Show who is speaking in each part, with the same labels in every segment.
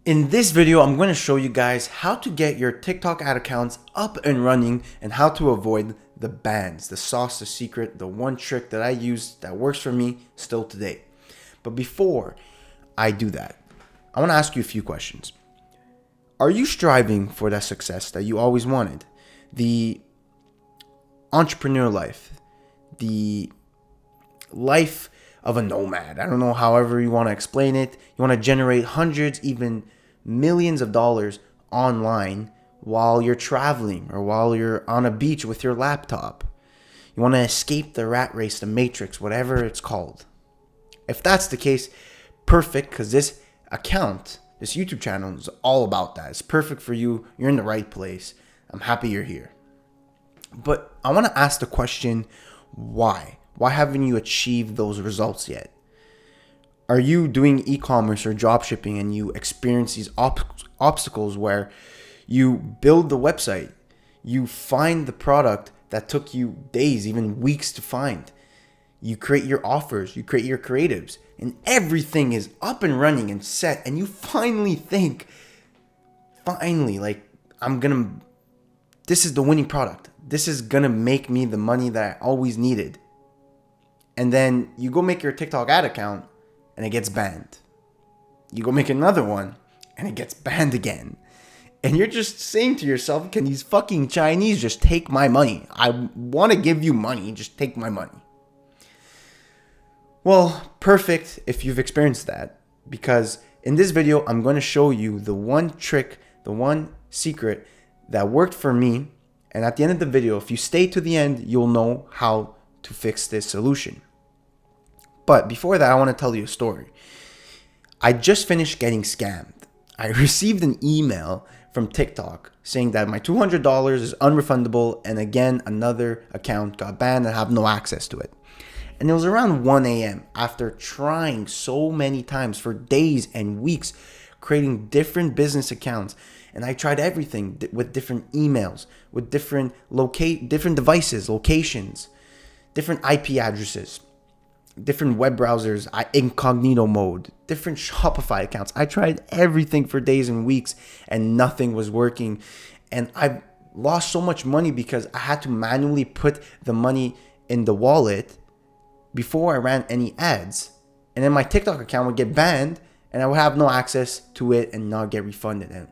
Speaker 1: In this video, I'm going to show you guys how to get your TikTok ad accounts up and running and how to avoid the bans, the sauce, the secret, the one trick that I use that works for me still today. But before I do that, I want to ask you a few questions. Are you striving for that success that you always wanted? The entrepreneur life, the life of a nomad. I don't know, however you want to explain it. You want to generate hundreds, even millions of dollars online while you're traveling or while you're on a beach with your laptop. You want to escape the rat race, the matrix, whatever it's called. If that's the case, perfect, because this account, this YouTube channel is all about that. It's perfect for you. You're in the right place. I'm happy you're here. But I want to ask the question, why? Why haven't you achieved those results yet? Are you doing e-commerce or drop shipping and you experience these obstacles where you build the website, you find the product that took you days, even weeks to find. You create your offers, you create your creatives, and everything is up and running and set, and you finally think, this is the winning product. This is gonna make me the money that I always needed. And then you go make your TikTok ad account and it gets banned. You go make another one and it gets banned again. And you're just saying to yourself, can these fucking Chinese just take my money? I want to give you money, just take my money. Well, perfect if you've experienced that, because in this video, I'm going to show you the one trick, the one secret that worked for me. And at the end of the video, if you stay to the end, you'll know how to fix this solution. But before that, I want to tell you a story. I just finished getting scammed. I received an email from TikTok saying that my $200 is unrefundable, and again, another account got banned and I have no access to it. And it was around 1 a.m. after trying so many times for days and weeks, creating different business accounts. And I tried everything with different emails, with different devices, locations, different IP addresses, different web browsers, incognito mode, different Shopify accounts. I tried everything for days and weeks and nothing was working. And I lost so much money because I had to manually put the money in the wallet before I ran any ads. And then my TikTok account would get banned and I would have no access to it and not get refunded. And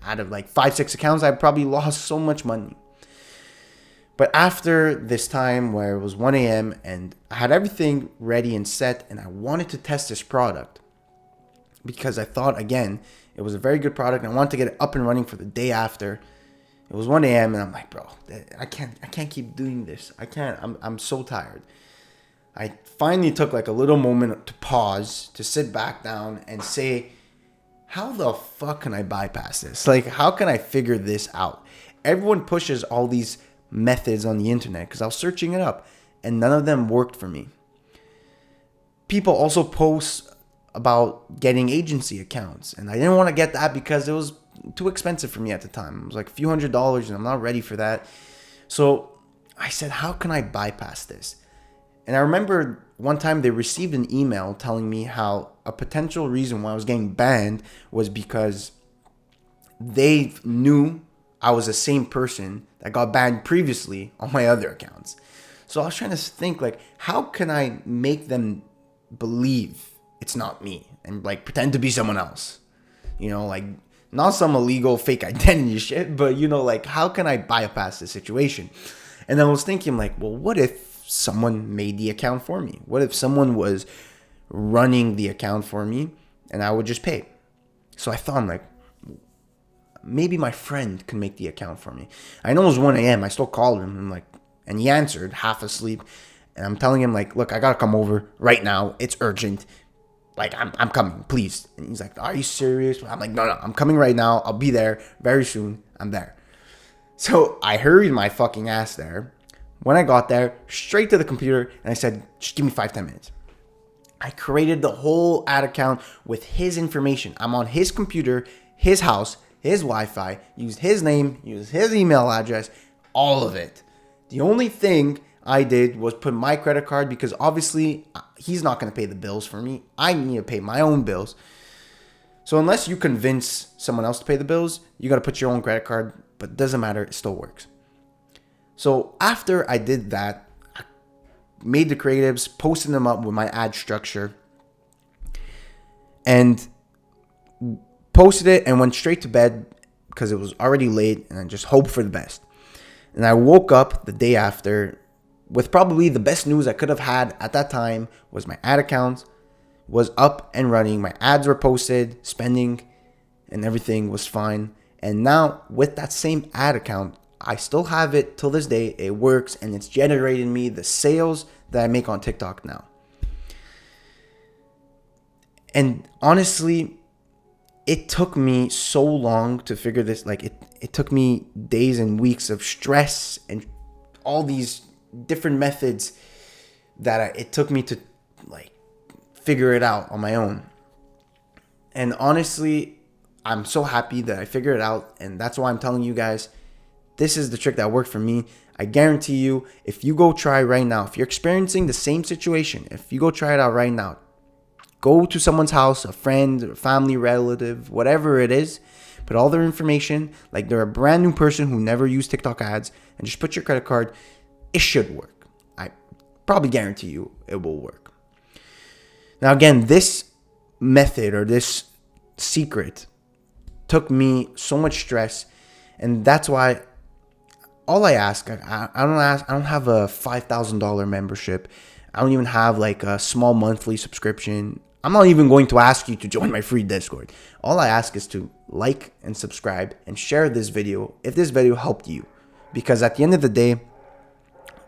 Speaker 1: out of like 5-6 accounts, I probably lost so much money. But after this time where it was 1 a.m. and I had everything ready and set and I wanted to test this product because I thought, again, it was a very good product and I wanted to get it up and running for the day after. It was 1 a.m. and I'm like, bro, I can't keep doing this. I can't. I'm so tired. I finally took like a little moment to pause, to sit back down and say, how the fuck can I bypass this? Like, how can I figure this out? Everyone pushes all these methods on the internet because I was searching it up and none of them worked for me. People also post about getting agency accounts and I didn't want to get that because it was too expensive for me at the time. It was like a few $100s and I'm not ready for that. So I said, how can I bypass this? And I remember one time they received an email telling me how a potential reason why I was getting banned was because they knew I was the same person that got banned previously on my other accounts. So I was trying to think, like, how can I make them believe it's not me and like pretend to be someone else? You know, like not some illegal fake identity shit, but you know, like how can I bypass the situation? And then I was thinking like, well, what if someone made the account for me? What if someone was running the account for me and I would just pay? So I thought, I'm like, maybe my friend can make the account for me. I know it was 1 a.m. I still called him and he answered half asleep. And I'm telling him like, look, I gotta come over right now. It's urgent. Like, I'm coming, please. And he's like, are you serious? I'm like, no, I'm coming right now. I'll be there very soon. I'm there. So I hurried my fucking ass there. When I got there, straight to the computer and I said, just give me 5-10 minutes. I created the whole ad account with his information. I'm on his computer, his house, his Wi-Fi, used his name, used his email address, all of it. The only thing I did was put my credit card because obviously he's not going to pay the bills for me. I need to pay my own bills. So unless you convince someone else to pay the bills, you got to put your own credit card, but it doesn't matter, it still works. So after I did that, I made the creatives, posted them up with my ad structure, and posted it and went straight to bed because it was already late, and I just hoped for the best. And I woke up the day after with probably the best news I could have had at that time. Was my ad account was up and running. My ads were posted, spending, and everything was fine. And now with that same ad account, I still have it till this day. It works, and it's generating me the sales that I make on TikTok now. And honestly, it took me so long to figure this. Like it took me days and weeks of stress and all these different methods that it took me to like figure it out on my own. And honestly, I'm so happy that I figured it out, and that's why I'm telling you guys, this is the trick that worked for me. I guarantee you, if you go try right now, if you're experiencing the same situation, if you go try it out right now, go to someone's house, a friend, a family, relative, whatever it is, put all their information, like they're a brand new person who never used TikTok ads, and just put your credit card. It should work. I probably guarantee you it will work. Now again, this method or this secret took me so much stress, and that's why all I ask, I don't have a $5,000 membership. I don't even have like a small monthly subscription. I'm not even going to ask you to join my free Discord. All I ask is to like and subscribe and share this video if this video helped you. Because at the end of the day,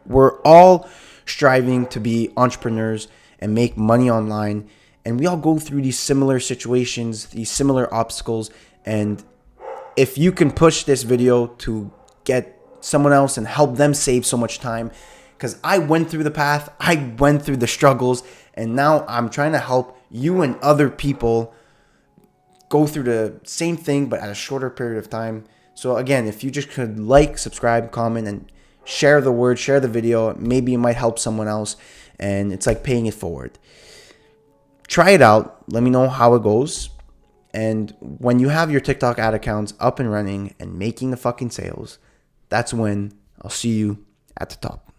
Speaker 1: we're all striving to be entrepreneurs and make money online. And we all go through these similar situations, these similar obstacles. And if you can push this video to get someone else and help them save so much time, because I went through the path, I went through the struggles, and now I'm trying to help you and other people go through the same thing, but at a shorter period of time. So again, if you just could like, subscribe, comment, and share the word, share the video, maybe it might help someone else, and it's like paying it forward. Try it out. Let me know how it goes. And when you have your TikTok ad accounts up and running and making the fucking sales, that's when I'll see you at the top.